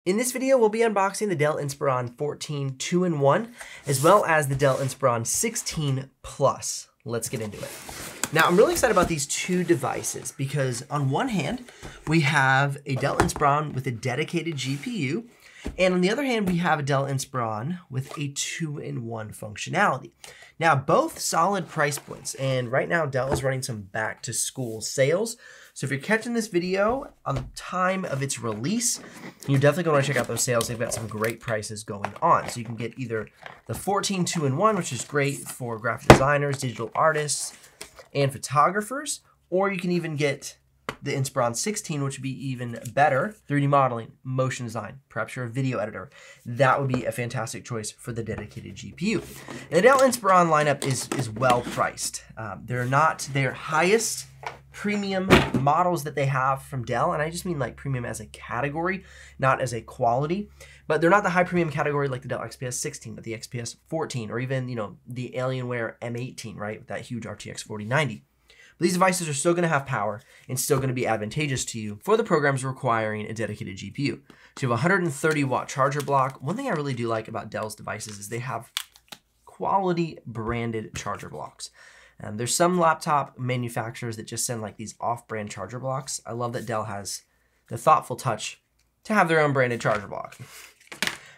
In this video, we'll be unboxing the Dell Inspiron 14 2-in-1, as well as the Dell Inspiron 16 Plus. Let's get into it. Now, I'm really excited about these two devices because on one hand, we have a Dell Inspiron with a dedicated GPU, and on the other hand, we have a Dell Inspiron with a 2-in-1 functionality. Now, both solid price points, and right now Dell is running some back to school sales. So if you're catching this video on the time of its release, you're definitely going to check out those sales. They've got some great prices going on. So you can get either the 14 2-in-1, which is great for graphic designers, digital artists, and photographers, or you can even get the Inspiron 16, which would be even better. 3D modeling, motion design, perhaps you're a video editor. That would be a fantastic choice for the dedicated GPU. And the Dell Inspiron lineup is well priced. They're not their highest premium models that they have from Dell, and I just mean like premium as a category, not as a quality, but they're not the high premium category like the Dell XPS 16, but the XPS 14, or even, the Alienware M18, right, with that huge RTX 4090. But these devices are still going to have power and still going to be advantageous to you for the programs requiring a dedicated GPU. So you have a 130 watt charger block. One thing I really do like about Dell's devices is they have quality branded charger blocks. There's some laptop manufacturers that just send like these off-brand charger blocks. I love that Dell has the thoughtful touch to have their own branded charger block.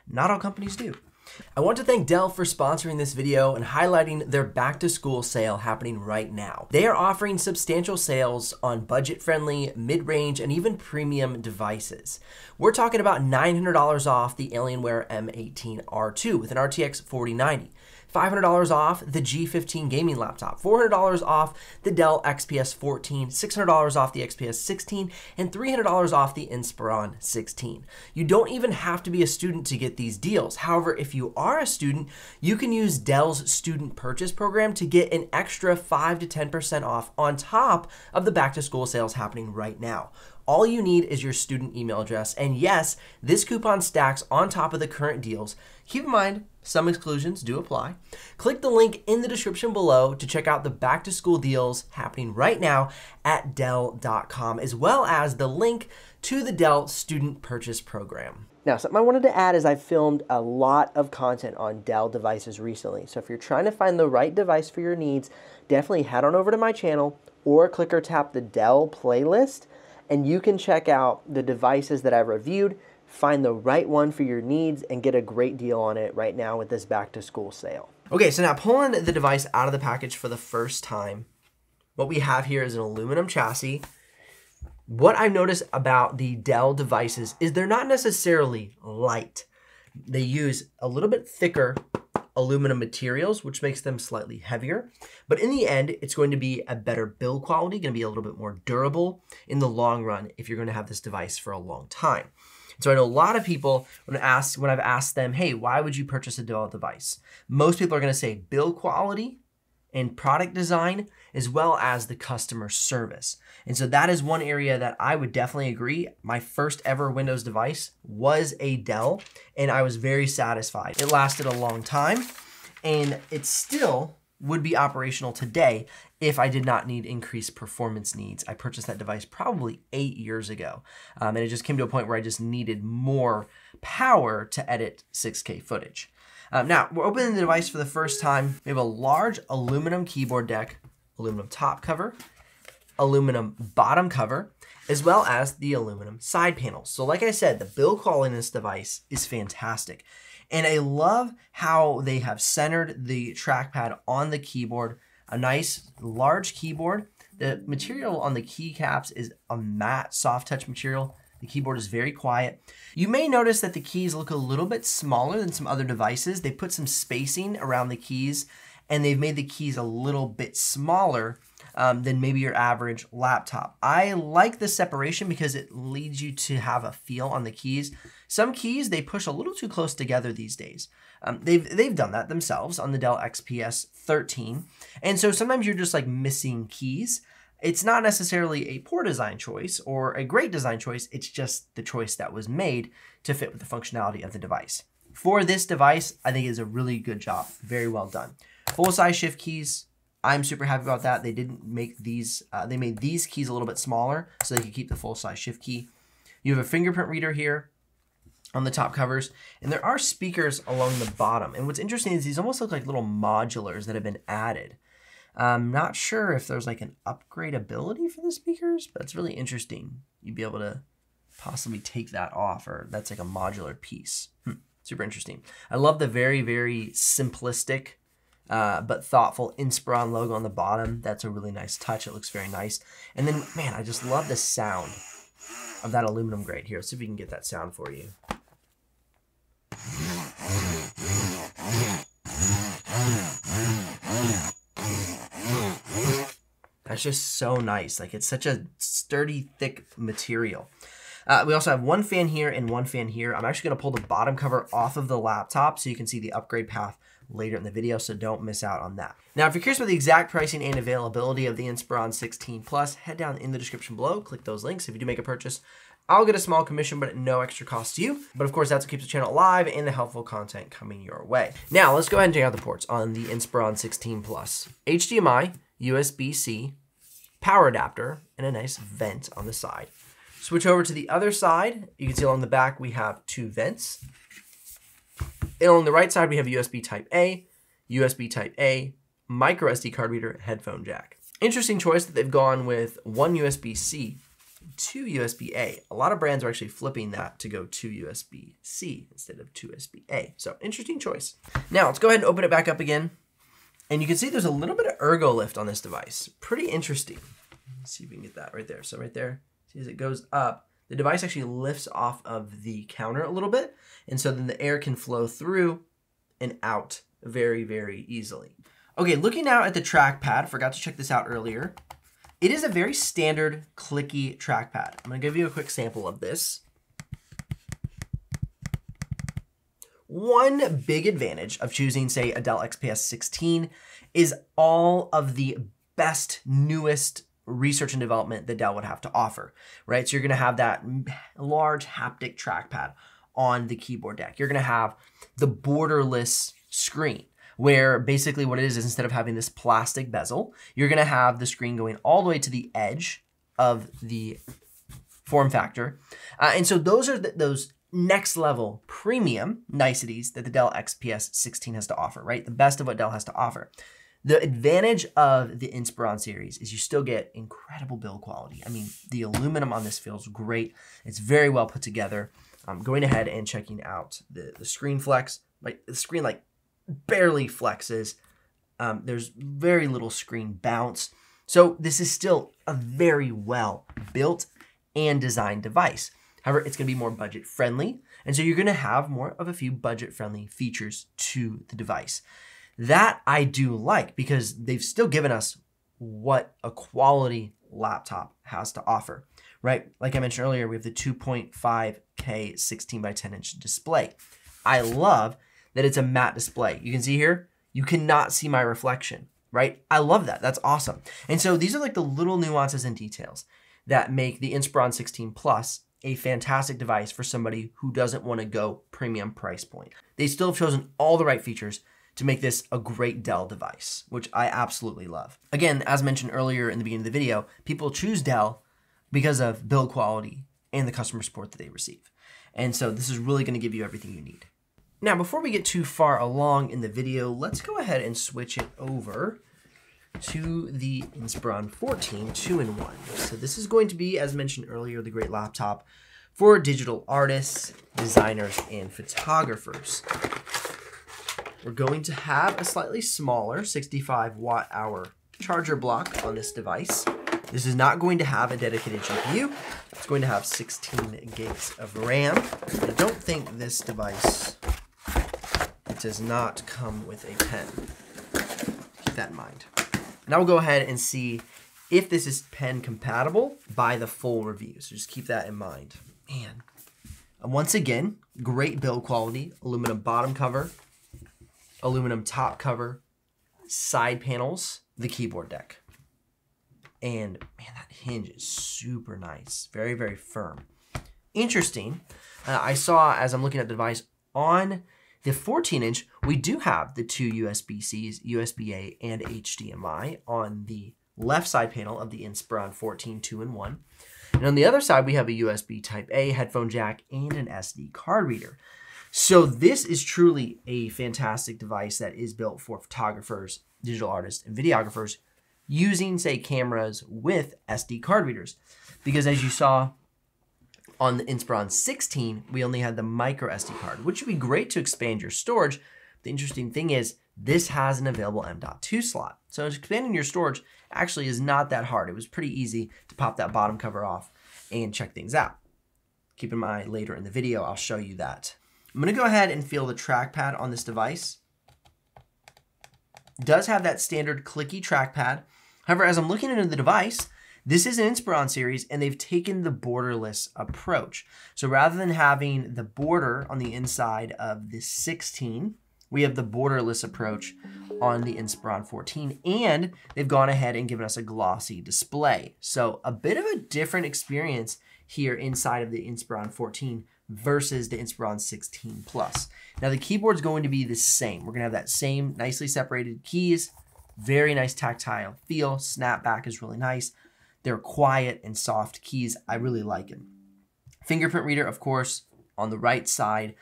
Not all companies do. I want to thank Dell for sponsoring this video and highlighting their back-to-school sale happening right now. They are offering substantial sales on budget-friendly, mid-range, and even premium devices. We're talking about $900 off the Alienware M18R2 with an RTX 4090. $500 off the G15 gaming laptop, $400 off the Dell XPS 14, $600 off the XPS 16, and $300 off the Inspiron 16. You don't even have to be a student to get these deals. However, if you are a student, you can use Dell's student purchase program to get an extra 5 to 10% off on top of the back to school sales happening right now. All you need is your student email address, and yes, this coupon stacks on top of the current deals. Keep in mind, some exclusions do apply. Click the link in the description below to check out the back to school deals happening right now at Dell.com, as well as the link to the Dell student purchase program. Now, something I wanted to add is I've filmed a lot of content on Dell devices recently. So if you're trying to find the right device for your needs, definitely head on over to my channel or click or tap the Dell playlist, and you can check out the devices that I've reviewed, find the right one for your needs, and get a great deal on it right now with this back to school sale. Okay, so now pulling the device out of the package for the first time, what we have here is an aluminum chassis. What I've noticed about the Dell devices is they're not necessarily light. They use a little bit thicker aluminum materials, which makes them slightly heavier. But in the end, it's going to be a better build quality, going to be a little bit more durable in the long run if you're going to have this device for a long time. So I know a lot of people, when I've asked them, hey, why would you purchase a Dell device? Most people are going to say build quality and product design, as well as the customer service. And so that is one area that I would definitely agree. My first ever Windows device was a Dell, and I was very satisfied. It lasted a long time, and it still would be operational today if I did not need increased performance needs. I purchased that device probably 8 years ago, and it just came to a point where I just needed more power to edit 6K footage. Now, we're opening the device for the first time. We have a large aluminum keyboard deck, aluminum top cover, aluminum bottom cover, as well as the aluminum side panels. So like I said, the build quality in this device is fantastic. And I love how they have centered the trackpad on the keyboard, a nice large keyboard. The material on the keycaps is a matte soft touch material. The keyboard is very quiet. You may notice that the keys look a little bit smaller than some other devices. They put some spacing around the keys, and they've made the keys a little bit smaller than maybe your average laptop. I like the separation because it leads you to have a feel on the keys. Some keys, they push a little too close together these days. They've done that themselves on the Dell XPS 13. And so sometimes you're just like missing keys. It's not necessarily a poor design choice or a great design choice. It's just the choice that was made to fit with the functionality of the device. For this device, I think it is a really good job. Very well done. Full-size shift keys. I'm super happy about that. They didn't make these, they made these keys a little bit smaller so they could keep the full-size shift key. You have a fingerprint reader here. on the top covers, and there are speakers along the bottom. And what's interesting is these almost look like little modulars that have been added. I'm not sure if there's like an upgradability for the speakers, but it's really interesting. You'd be able to possibly take that off, or that's like a modular piece. Super interesting. I love the very, very simplistic but thoughtful Inspiron logo on the bottom. That's a really nice touch. It looks very nice. And then, man, I just love the sound of that aluminum grade here. Let's see if we can get that sound for you. That's just so nice. Like, it's such a sturdy, thick material. We also have one fan here and one fan here. I'm actually going to pull the bottom cover off of the laptop so you can see the upgrade path later in the video, so don't miss out on that. Now, if you're curious about the exact pricing and availability of the Inspiron 16 Plus, head down in the description below, click those links. If you do make a purchase, I'll get a small commission, but at no extra cost to you. But of course, that's what keeps the channel alive and the helpful content coming your way. Now, let's go ahead and check out the ports on the Inspiron 16 Plus. HDMI, USB-C, power adapter, and a nice vent on the side. Switch over to the other side. You can see along the back, we have 2 vents. And on the right side, we have USB Type-A, USB Type-A, micro SD card reader, headphone jack. Interesting choice that they've gone with 1 USB-C, 2 USB-A. A lot of brands are actually flipping that to go 2 USB-C instead of 2 USB-A. So interesting choice. Now let's go ahead and open it back up again. And you can see there's a little bit of ergo lift on this device. Pretty interesting. Let's see if we can get that right there. So right there, see as it goes up, the device actually lifts off of the counter a little bit. And so then the air can flow through and out very, very easily. Okay, looking now at the trackpad, forgot to check this out earlier. It is a very standard clicky trackpad. I'm gonna give you a quick sample of this. One big advantage of choosing, say, a Dell XPS 16 is all of the best, newest research and development that Dell would have to offer, right? So you're gonna have that large haptic trackpad on the keyboard deck. You're gonna have the borderless screen, where basically what it is instead of having this plastic bezel, you're gonna have the screen going all the way to the edge of the form factor. And so those are those next level premium niceties that the Dell XPS 16 has to offer, right? The best of what Dell has to offer. The advantage of the Inspiron series is you still get incredible build quality. I mean, the aluminum on this feels great. It's very well put together. I'm going ahead and checking out the screen flex. Like the screen like barely flexes. There's very little screen bounce. So this is still a very well built and designed device. However, it's going to be more budget friendly. And so you're going to have more of a few budget friendly features to the device. That I do like because they've still given us what a quality laptop has to offer, right? Like I mentioned earlier, we have the 2.5K 16 by 10 inch display. I love that it's a matte display. You can see here, you cannot see my reflection, right? I love that. That's awesome. And so these are like the little nuances and details that make the Inspiron 16 Plus a fantastic device for somebody who doesn't want to go premium price point. They still have chosen all the right features to make this a great Dell device, which I absolutely love. Again, as mentioned earlier in the beginning of the video, people choose Dell because of build quality and the customer support that they receive. And so this is really going to give you everything you need. Now, before we get too far along in the video, let's go ahead and switch it over to the Inspiron 14 2-in-1. So this is going to be, as mentioned earlier, the great laptop for digital artists, designers, and photographers. We're going to have a slightly smaller 65 watt-hour charger block on this device. This is not going to have a dedicated GPU. It's going to have 16 gigs of RAM. I don't think this device, it does not come with a pen. Keep that in mind. Now we'll go ahead and see if this is pen compatible by the full review. So just keep that in mind. Man. And once again, great build quality, aluminum bottom cover, aluminum top cover, side panels, the keyboard deck. And man, that hinge is super nice. Very, very firm. Interesting. I saw as I'm looking at the device on the 14-inch, we do have the 2 USB-Cs, USB-A, and HDMI on the left side panel of the Inspiron 14 2-in-1. And on the other side, we have a USB Type-A headphone jack and an SD card reader. So this is truly a fantastic device that is built for photographers, digital artists, and videographers using, say, cameras with SD card readers. Because as you saw on the Inspiron 16, we only had the micro SD card, which would be great to expand your storage. The interesting thing is this has an available M.2 slot. So expanding your storage actually is not that hard. It was pretty easy to pop that bottom cover off and check things out. Keep in mind, later in the video, I'll show you that. I'm gonna go ahead and feel the trackpad on this device. It does have that standard clicky trackpad. However, as I'm looking into the device, this is an Inspiron series and they've taken the borderless approach. So rather than having the border on the inside of the 16, we have the borderless approach on the Inspiron 14, and they've gone ahead and given us a glossy display. So a bit of a different experience here inside of the Inspiron 14 versus the Inspiron 16 Plus. Now the keyboard's going to be the same. We're gonna have that same nicely separated keys, very nice tactile feel. Snapback is really nice. They're quiet and soft keys. I really like them. Fingerprint reader, of course, on the right side.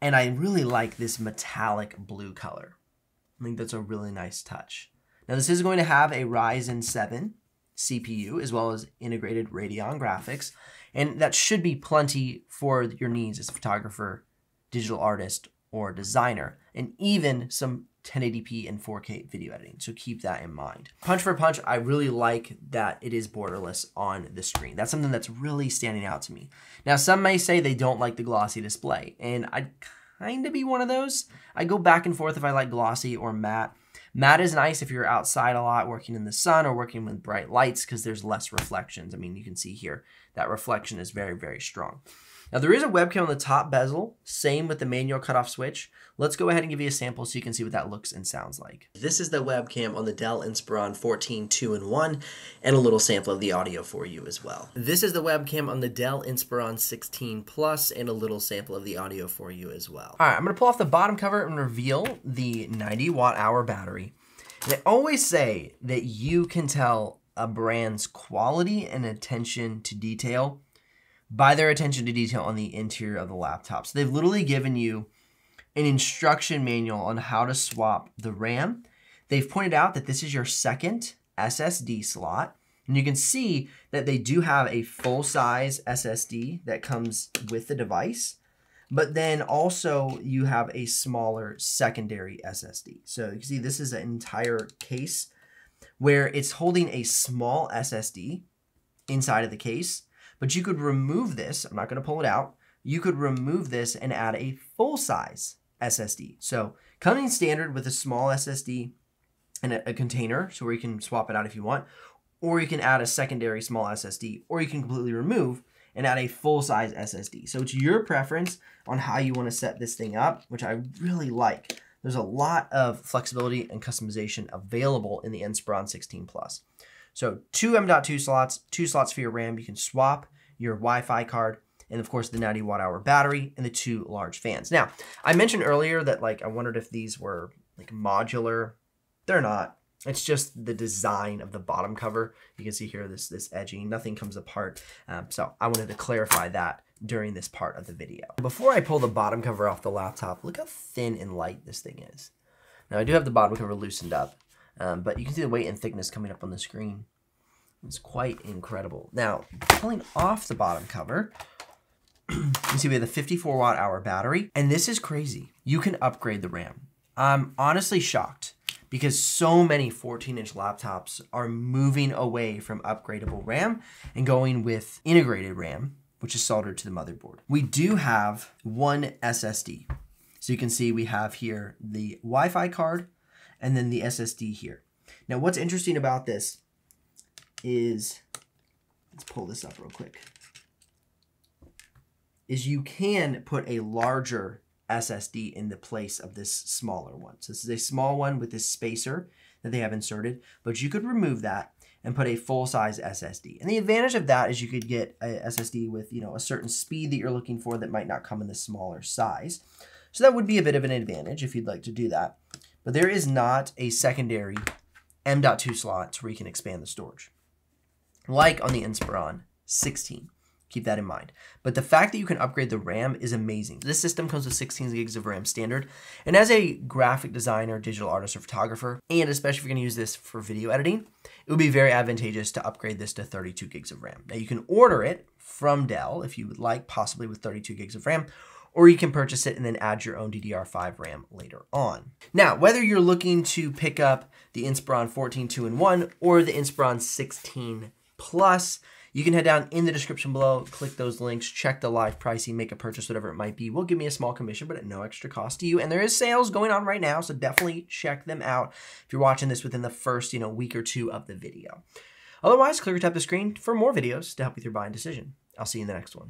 And I really like this metallic blue color. I think that's a really nice touch. Now this is going to have a Ryzen 7 CPU as well as integrated Radeon graphics. And that should be plenty for your needs as a photographer, digital artist, or designer. And even some 1080p and 4K video editing. So keep that in mind. Punch for punch, I really like that it is borderless on the screen. That's something that's really standing out to me. Now, some may say they don't like the glossy display, and I'd kind of be one of those. I go back and forth if I like glossy or matte. Matte is nice if you're outside a lot, working in the sun or working with bright lights because there's less reflections. I mean, you can see here that reflection is very, very strong. Now there is a webcam on the top bezel, same with the manual cutoff switch. Let's go ahead and give you a sample so you can see what that looks and sounds like. This is the webcam on the Dell Inspiron 14 2-in-1 and a little sample of the audio for you as well. This is the webcam on the Dell Inspiron 16 Plus and a little sample of the audio for you as well. All right, I'm gonna pull off the bottom cover and reveal the 90 watt-hour battery. And I always say that you can tell a brand's quality and attention to detail by their attention to detail on the interior of the laptop. So they've literally given you an instruction manual on how to swap the RAM. They've pointed out that this is your second SSD slot. And you can see that they do have a full-size SSD that comes with the device. But then also you have a smaller secondary SSD. So you can see this is an entire case where it's holding a small SSD inside of the case. But you could remove this. I'm not going to pull it out. You could remove this and add a full-size SSD. So coming standard with a small SSD and a container, so where you can swap it out if you want, or you can add a secondary small SSD, or you can completely remove and add a full-size SSD. So it's your preference on how you want to set this thing up, which I really like. There's a lot of flexibility and customization available in the Inspiron 16 Plus. So 2 M.2 slots, 2 slots for your RAM. You can swap your Wi-Fi card, and of course the 90 watt-hour battery and the 2 large fans. Now, I mentioned earlier that I wondered if these were modular. They're not. It's just the design of the bottom cover. You can see here this edging. Nothing comes apart. So I wanted to clarify that during this part of the video. Before I pull the bottom cover off the laptop, look how thin and light this thing is. Now I do have the bottom cover loosened up. But you can see the weight and thickness coming up on the screen. It's quite incredible. Now, pulling off the bottom cover, you see we have the 54 watt-hour battery, and this is crazy. You can upgrade the RAM. I'm honestly shocked because so many 14-inch laptops are moving away from upgradable RAM and going with integrated RAM, which is soldered to the motherboard. We do have one SSD. So you can see we have here the Wi-Fi card, and then the SSD here. Now, what's interesting about this is, let's pull this up real quick, is you can put a larger SSD in the place of this smaller one. So this is a small one with this spacer that they have inserted, but you could remove that and put a full-size SSD. And the advantage of that is you could get a SSD with a certain speed that you're looking for that might not come in the smaller size. So that would be a bit of an advantage if you'd like to do that. But there is not a secondary M.2 slot where you can expand the storage, like on the Inspiron 16. Keep that in mind. But the fact that you can upgrade the RAM is amazing. This system comes with 16 gigs of RAM standard. And as a graphic designer, digital artist, or photographer, and especially if you're gonna use this for video editing, it would be very advantageous to upgrade this to 32 gigs of RAM. Now you can order it from Dell if you would like, possibly with 32 gigs of RAM, or you can purchase it and then add your own DDR5 RAM later on. Now, whether you're looking to pick up the Inspiron 14 2-in-1 or the Inspiron 16 Plus, you can head down in the description below, click those links, check the live pricing, make a purchase, whatever it might be. Will give me a small commission, but at no extra cost to you. And there is sales going on right now, so definitely check them out if you're watching this within the first week or two of the video. Otherwise, click or tap the screen for more videos to help with your buying decision. I'll see you in the next one.